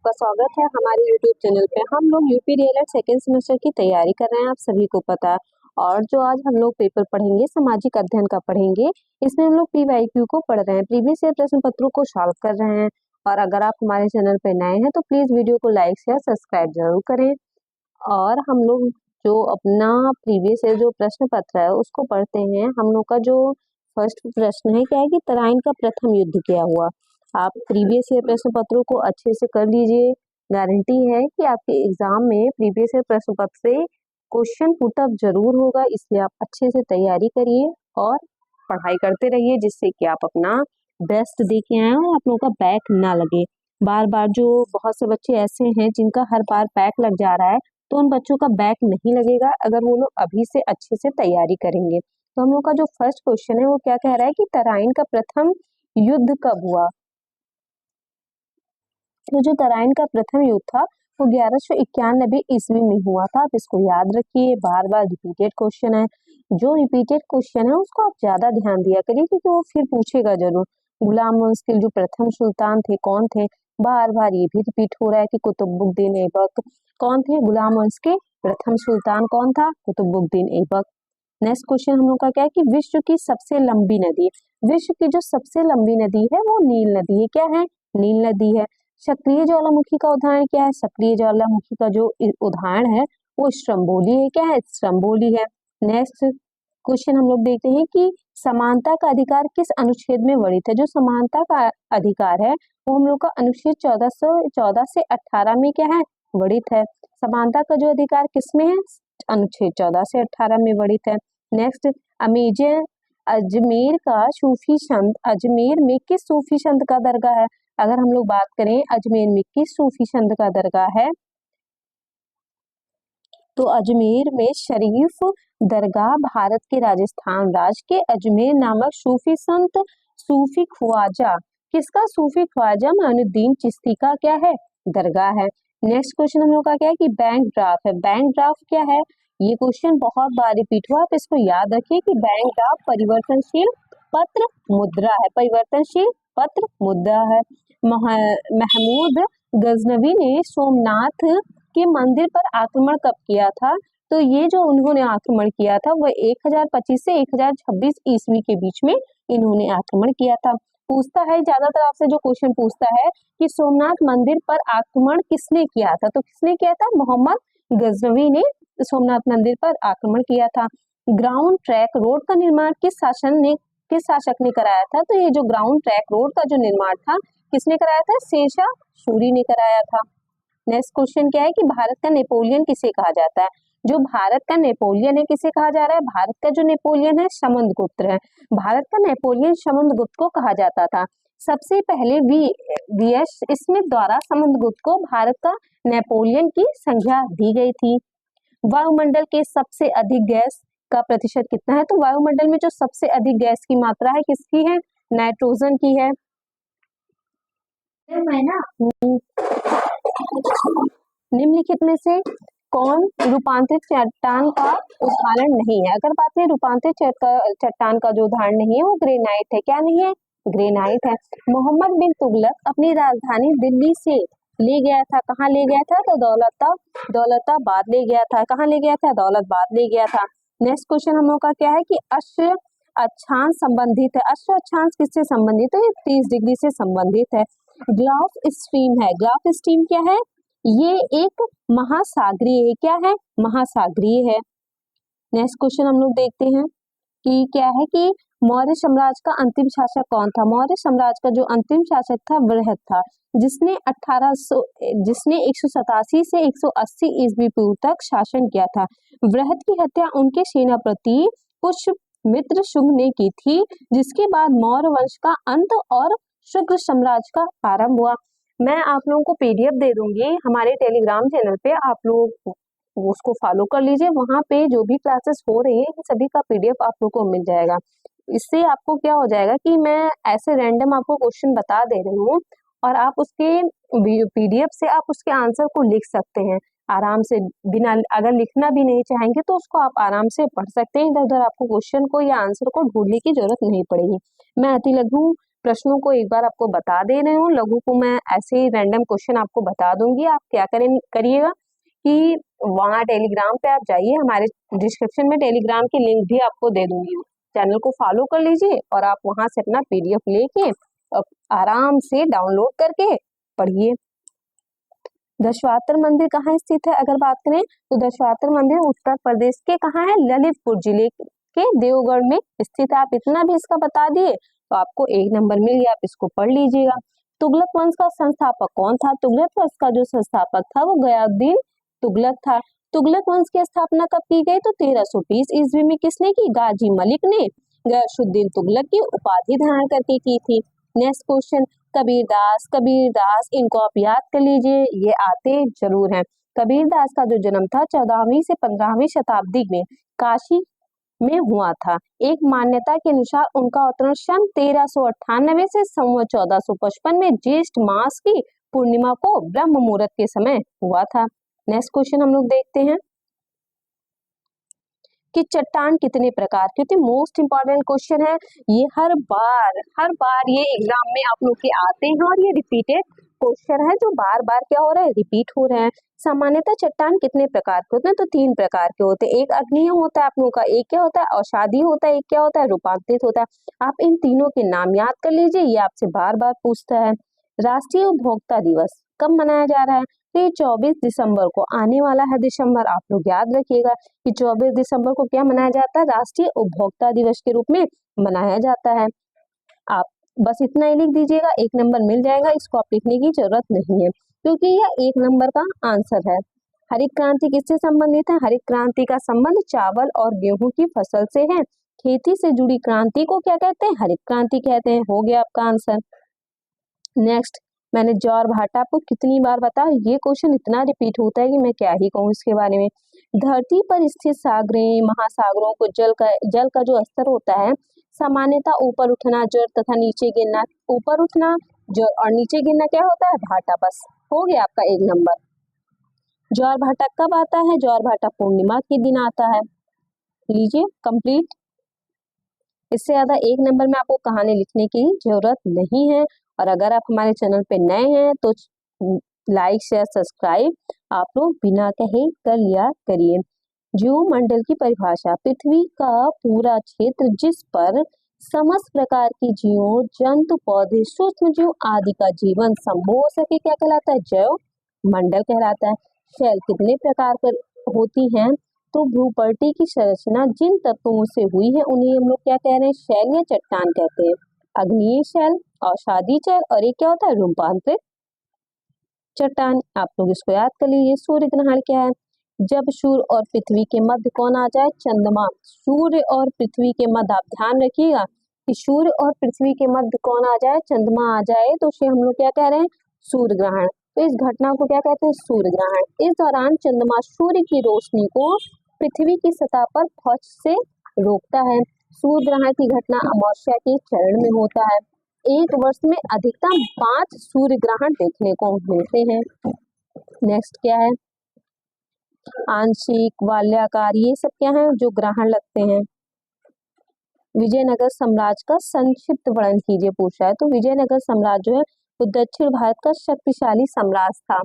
आपका स्वागत है हमारे YouTube चैनल पे। हम लोग यूपी डीएलएड सेकेंड सेमेस्टर की तैयारी कर रहे हैं, आप सभी को पता है। और जो आज हम लोग पेपर पढ़ेंगे सामाजिक अध्ययन का पढ़ेंगे। इसमें हम लोग पीवाईक्यू को पढ़ रहे हैं, प्रीवियस ईयर प्रश्न पत्रों को सॉल्व कर रहे हैं। और अगर आप हमारे चैनल पे नए हैं तो प्लीज वीडियो को लाइक शेयर सब्सक्राइब जरूर करें। और हम लोग जो अपना प्रीवियस ईयर जो प्रश्न पत्र है उसको पढ़ते हैं। हम लोग का जो फर्स्ट प्रश्न है क्या है कि तराइन का प्रथम युद्ध क्या हुआ। आप प्रीवियस ईयर प्रश्न पत्रों को अच्छे से कर लीजिए। गारंटी है कि आपके एग्जाम में प्रीवियस ईयर प्रश्न पत्र से क्वेश्चन पुटअप जरूर होगा, इसलिए आप अच्छे से तैयारी करिए और पढ़ाई करते रहिए, जिससे कि आप अपना बेस्ट दे के आए और आप लोगों का बैक ना लगे। बार बार जो बहुत से बच्चे ऐसे हैं जिनका हर बार बैक लग जा रहा है, तो उन बच्चों का बैक नहीं लगेगा अगर वो लोग अभी से अच्छे से तैयारी करेंगे। तो हम लोग का जो फर्स्ट क्वेश्चन है वो क्या कह रहा है कि तराइन का प्रथम युद्ध कब हुआ। तो जो तराइन का प्रथम युद्ध था वो 1191 ईस्वी में हुआ था। आप इसको याद रखिए, बार बार रिपीटेड क्वेश्चन है। जो रिपीटेड क्वेश्चन है उसको आप ज्यादा ध्यान दिया करिए, क्योंकि वो फिर पूछेगा जरूर। गुलाम मुश्किल जो प्रथम सुल्तान थे कौन थे, बार बार ये भी रिपीट हो रहा है कि कुतुबुद्दीन ऐबक। कौन थे गुलाम वंश के प्रथम सुल्तान, कौन था कुतुबुद्दीन ऐबक। नेक्स्ट क्वेश्चन हम लोग का क्या है कि विश्व की सबसे लंबी नदी, विश्व की जो सबसे लंबी नदी है वो नील नदी है। क्या है? नील नदी है। सक्रिय ज्वालामुखी का उदाहरण क्या है? सक्रिय ज्वालामुखी का जो उदाहरण है वो स्ट्रम्बोली है। क्या है? स्ट्रम्बोली है। नेक्स्ट क्वेश्चन हम लोग देखते हैं कि समानता का अधिकार किस अनुच्छेद में वर्णित है। जो समानता का अधिकार है वो हम लोग का अनुच्छेद 1414 से 18 में क्या है? वर्णित है। समानता का जो अधिकार किसमें है? अनुच्छेद 14 से 18 में वर्णित है। नेक्स्ट, अजमेर का सूफी संत, अजमेर में किस सूफी संत का दरगाह है? अगर हम लोग बात करें अजमेर में किस सूफी संत का दरगाह है, तो अजमेर में शरीफ दरगाह भारत के राजस्थान राज्य के अजमेर नामक सूफी संत सूफी ख्वाजा, किसका? सूफी ख्वाजा मोइनुद्दीन चिश्ती का क्या है? दरगाह है। नेक्स्ट क्वेश्चन हम लोग का क्या है कि बैंक ड्राफ्ट है। बैंक ड्राफ्ट क्या है? ये क्वेश्चन बहुत बार रिपीट हुआ, आप इसको याद रखिए कि बैंक ड्राफ्ट परिवर्तनशील पत्र मुद्रा है। परिवर्तनशील पत्र मुद्रा है। महमूद गजनवी ने सोमनाथ के मंदिर पर आक्रमण कब किया था? तो ये जो उन्होंने आक्रमण किया था वह 1025 से 1026 ईस्वी के बीच में इन्होंने आक्रमण किया था। पूछता है ज्यादातर आपसे जो क्वेश्चन पूछता है कि सोमनाथ मंदिर पर आक्रमण किसने किया था, तो किसने किया था? मोहम्मद गजनवी ने सोमनाथ मंदिर पर आक्रमण किया था। ग्राउंड ट्रैक रोड का निर्माण किस शासक ने कराया था? तो ये जो ग्राउंड ट्रैक रोड का जो निर्माण था किसने कराया था? शेरशाह सूरी ने कराया था। नेक्स्ट क्वेश्चन क्या है कि भारत का नेपोलियन किसे कहा जाता है? जो भारत का नेपोलियन है किसे कहा जा रहा है? भारत का जो नेपोलियन है समुद्रगुप्त है। भारत का नेपोलियन समुद्रगुप्त को कहा जाता था। सबसे पहले वीएस स्मिथ द्वारा समुद्रगुप्त को भारत का नेपोलियन की संज्ञा दी गई थी। वायुमंडल के सबसे अधिक गैस का प्रतिशत कितना है? तो वायुमंडल में जो सबसे अधिक गैस की मात्रा है किसकी है? नाइट्रोजन की है। निम्नलिखित में से कौन रूपांतरित चट्टान का उदाहरण नहीं है? अगर बात है रूपांतरित चट्टान का जो उदाहरण नहीं है वो ग्रेनाइट है। क्या नहीं है? ग्रेनाइट है। मोहम्मद बिन तुगलक अपनी राजधानी दिल्ली से ले गया था, कहाँ ले गया था? तो दौलताबाद ले गया था। कहाँ ले गया था? दौलताबाद ले गया था। नेक्स्ट क्वेश्चन हम लोग का क्या है कि अश्व अक्षांश संबंधित है। अश्व अक्षांश किससे संबंधित है? 30 डिग्री से संबंधित है। ग्लाफ स्ट्रीम है। ग्लाफ स्ट्रीम क्या है? ये एक महासागरीय है। क्या है? महासागरीय है। नेक्स्ट क्वेश्चन हम लोग देखते हैं कि क्या है कि मौर्य साम्राज्य का अंतिम शासक कौन था? मौर्य साम्राज्य का जो अंतिम शासक था बृहद था, जिसने 187 से 180 ईस्वी पूर्व तक शासन किया था। बृहद की हत्या उनके सेनापति पुष्यमित्र शुंग ने की थी, जिसके बाद मौर्य वंश का अंत और शुंग साम्राज्य का आरंभ हुआ। मैं आप लोगों को पीडीएफ दे दूंगी हमारे टेलीग्राम चैनल पे, आप लोग उसको फॉलो कर लीजिए। वहां पे जो भी क्लासेस हो रही है सभी का पीडीएफ आप लोग को मिल जाएगा। इससे आपको क्या हो जाएगा कि मैं ऐसे रैंडम आपको क्वेश्चन बता दे रही हूँ और आप उसके पीडीएफ से आप उसके आंसर को लिख सकते हैं आराम से। बिना अगर लिखना भी नहीं चाहेंगे तो उसको आप आराम से पढ़ सकते हैं। इधर उधर आपको क्वेश्चन को या आंसर को ढूंढने की जरूरत नहीं पड़ेगी। मैं अति लघु प्रश्नों को एक बार आपको बता दे रही हूँ। लघु को मैं ऐसे ही रैंडम क्वेश्चन आपको बता दूंगी। आप क्या करिएगा कि वहाँ टेलीग्राम पे आप जाइए, हमारे डिस्क्रिप्शन में टेलीग्राम की लिंक भी आपको दे दूंगी। चैनल को फॉलो कर लीजिए और आप वहां से अपना PDF लेके आराम से डाउनलोड करके पढ़िए। दशावतार मंदिर कहाँ स्थित है? अगर बात करें तो दशावतार मंदिर उत्तर प्रदेश के कहाँ है? ललितपुर जिले के देवगढ़ में स्थित है। आप इतना भी इसका बता दिए तो आपको 1 नंबर मिल गया। आप इसको पढ़ लीजिएगा। तुगलक वंश का संस्थापक कौन था? तुगलक वंश का जो संस्थापक था वो गयासुद्दीन तुगलक था। तुगलक वंश की स्थापना कब की गई? तो 1320 ईस्वी में। किसने की? गाजी मलिक ने गयासुद्दीन तुगलक की उपाधि धारण करके की थी। नेक्स्ट क्वेश्चन, कबीरदास इनको आप याद कर लीजिए, ये आते जरूर हैं। कबीरदास का जो जन्म था 14वीं से 15वीं शताब्दी में काशी में हुआ था। एक मान्यता के अनुसार उनका अवतरण सन 1398 से संवत 1455 में ज्येष्ठ मास की पूर्णिमा को ब्रह्म मुहूर्त के समय हुआ था। नेक्स्ट क्वेश्चन हम लोग देखते हैं कि चट्टान कितने प्रकार की होती है। मोस्ट इंपॉर्टेंट क्वेश्चन है ये। हर बार ये एग्जाम में आप लोग के आते हैं और ये रिपीटेड क्वेश्चन है जो बार बार क्या हो रहा है? रिपीट हो रहे हैं। सामान्यतः चट्टान कितने प्रकार के होते हैं? तो 3 प्रकार के होते हैं। एक अग्निय होता है आप लोगों का, एक क्या होता है? अवसादी होता है, एक क्या होता है? रूपांतरित होता है। आप इन तीनों के नाम याद कर लीजिए, ये आपसे बार बार पूछता है। राष्ट्रीय उपभोक्ता दिवस कब मनाया जा रहा है? तो ये 24 दिसंबर को आने वाला है। दिसंबर आप लोग याद रखिएगा कि 24 दिसंबर को क्या मनाया जाता है? राष्ट्रीय उपभोक्ता दिवस के रूप में मनाया जाता है। आप बस इतना ही लिख दीजिएगा, 1 नंबर मिल जाएगा। इसको आप लिखने की जरूरत नहीं है क्योंकि यह 1 नंबर का आंसर है। हरित क्रांति किससे संबंधित है? हरित क्रांति का संबंध चावल और गेहूं की फसल से है। खेती से जुड़ी क्रांति को क्या कहते हैं? हरित क्रांति कहते हैं। हो गया आपका आंसर। नेक्स्ट, मैंने ज्वार भाटा आपको कितनी बार बताया, ये क्वेश्चन इतना रिपीट होता है कि मैं क्या ही कहूँ इसके बारे में। धरती पर स्थित सागरें महासागरों को जल का जो स्तर होता है सामान्यतः ऊपर उठना जड़ तथा नीचे गिरना। ऊपर उठना जड़ और नीचे गिरना क्या होता है? भाटा। बस हो गया आपका 1 नंबर। ज्वार भाटा कब आता है? ज्वार भाटा पूर्णिमा के दिन आता है। लीजिए कंप्लीट। इससे ज्यादा 1 नंबर में आपको कहानी लिखने की जरूरत नहीं है। और अगर आप हमारे चैनल पे नए हैं तो लाइक शेयर सब्सक्राइब आप लोग बिना कहे कर लिया करिए। जीवमंडल की परिभाषा, पृथ्वी का पूरा क्षेत्र जिस पर समस्त प्रकार की जीवों जंतु पौधे सूक्ष्म जीव आदि का जीवन संभव हो सके क्या कहलाता है? जैव मंडल कहलाता है। शैल कितने प्रकार कर होती हैं? तो भूपर्टी की संरचना जिन तत्वों से हुई है उन्हें हम लोग क्या कह रहे हैं? शैल या चट्टान कहते हैं। अग्निय शैल, अवसादी शैल और एक क्या होता है? रूपांतरित चट्टान। आप लोग इसको याद कर लीजिए। सूर्य ग्रहण क्या है? जब सूर्य और पृथ्वी के मध्य कौन आ जाए? चंद्रमा। सूर्य और पृथ्वी के मध्य, आप ध्यान रखिएगा कि सूर्य और पृथ्वी के मध्य कौन आ जाए? चंद्रमा आ जाए तो उसे हम लोग क्या कह रहे हैं? सूर्य ग्रहण। तो इस घटना को क्या कहते हैं? सूर्य ग्रहण। इस दौरान चंद्रमा सूर्य की रोशनी को पृथ्वी की सतह पर पहुंच से रोकता है। सूर्य ग्रहण की घटना अमावस्या के चरण में होता है। एक वर्ष में अधिकतम 5 सूर्य ग्रहण देखने को मिलते हैं। नेक्स्ट क्या है? आंशिक, वलयाकार, ये सब क्या है जो ग्रहण लगते हैं। विजयनगर साम्राज्य का संक्षिप्त वर्णन कीजिए पूछा है। तो विजयनगर साम्राज्य जो है वो दक्षिण भारत का शक्तिशाली साम्राज्य था।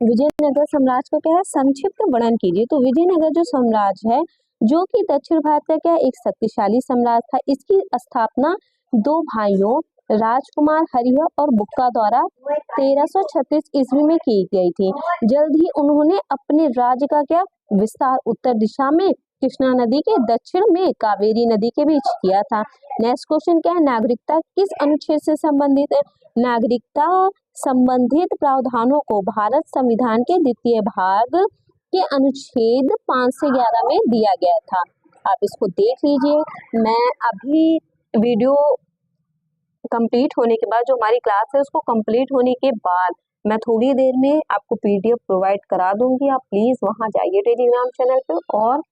विजयनगर साम्राज्य का क्या है? संक्षिप्त वर्णन कीजिए। तो विजयनगर जो साम्राज्य है जो कि दक्षिण भारत का क्या है? एक शक्तिशाली साम्राज्य था। इसकी स्थापना 2 भाइयों राजकुमार हरिहर और बुक्का द्वारा 1336 ईस्वी में की गई थी। जल्द ही उन्होंने अपने राज्य का क्या विस्तार उत्तर दिशा में कृष्णा नदी के दक्षिण में कावेरी नदी के बीच किया था। नेक्स्ट क्वेश्चन क्या है? नागरिकता किस अनुच्छेद से संबंधित है? नागरिकता संबंधित प्रावधानों को भारत संविधान के 2य भाग के अनुच्छेद 5 से 11 में दिया गया था। आप इसको देख लीजिए। मैं अभी वीडियो कंप्लीट होने के बाद, जो हमारी क्लास है उसको कंप्लीट होने के बाद मैं थोड़ी देर में आपको PDF प्रोवाइड करा दूंगी। आप प्लीज वहां जाइए टेलीग्राम चैनल पे और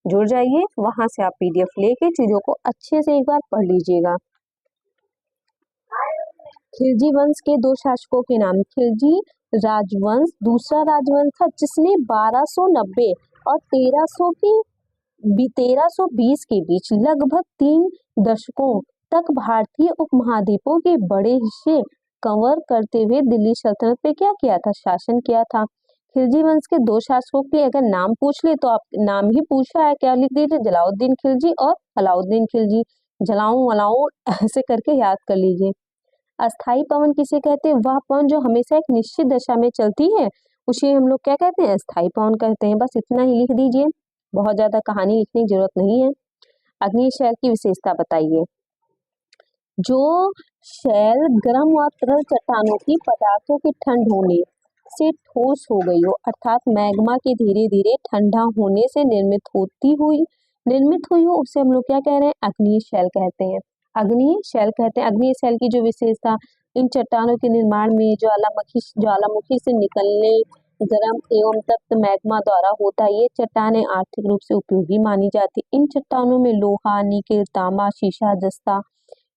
जुड़ जाइए। वहां से आप PDF लेके चीजों को अच्छे से एक बार पढ़ लीजिएगा। खिलजी वंश के 2 शासकों के नाम। खिलजी राजवंश दूसरा राजवंश था जिसने 1290 और 1320 के बीच लगभग 3 दशकों तक भारतीय उपमहाद्वीपों के बड़े हिस्से कवर करते हुए दिल्ली सल्तनत पे क्या किया था, शासन किया था। खिलजी वंश के दो शासकों के अगर नाम पूछ ले तो आप नाम ही पूछा है, क्या लिख दीजिए, जलाउद्दीन खिलजी और अलाउद्दीन खिलजी। जलाऊं अलाऊं ऐसे करके याद कर लीजिए। अस्थाई पवन किसे कहते हैं, वह पवन जो हमेशा एक निश्चित दशा में चलती है उसे हम लोग क्या कहते हैं, अस्थाई पवन कहते हैं। बस इतना ही लिख दीजिए, बहुत ज्यादा कहानी लिखने की जरूरत नहीं है। अग्नि शैल की विशेषता बताइए। जो शैल गर्म व तरल चट्टानों की पदार्थों के ठंड होने से ठोस हो गई हो, अर्थात मैग्मा के धीरे धीरे ठंडा होने से निर्मित हुई हो, उसे हम लोग क्या कह रहे हैं, अग्नि शैल कहते हैं। अग्नि शैल कहते हैं। अग्नि शैल की जो विशेषता, इन चट्टानों के निर्माण में ज्वालामुखी से निकलने गर्म एवं तप्त मैग्मा द्वारा होता है। ये चट्टानें आर्थिक रूप से उपयोगी मानी जाती। इन चट्टानों में लोहा, निकेल, तांबा, शीशा, जस्ता,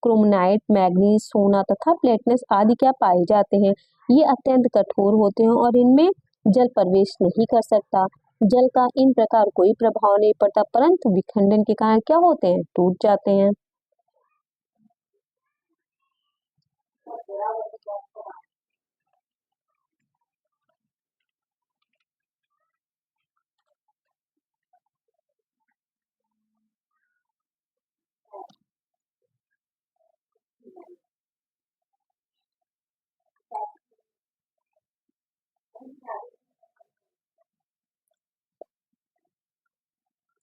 क्रोमनाइट, मैग्नीज, सोना तथा प्लेटिनस आदि क्या पाए जाते हैं। ये अत्यंत कठोर होते हैं और इनमें जल प्रवेश नहीं कर सकता। जल का इन प्रकार कोई प्रभाव नहीं पड़ता, परंतु विखंडन के कारण क्या होते हैं, टूट जाते हैं।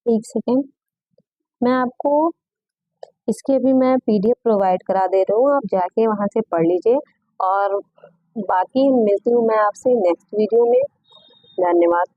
एक सेकेंड, मैं आपको इसकी अभी मैं पीडीएफ प्रोवाइड करा दे रहा हूँ, आप जाके वहां से पढ़ लीजिए। और बाकी मिलती हूँ मैं आपसे नेक्स्ट वीडियो में। धन्यवाद।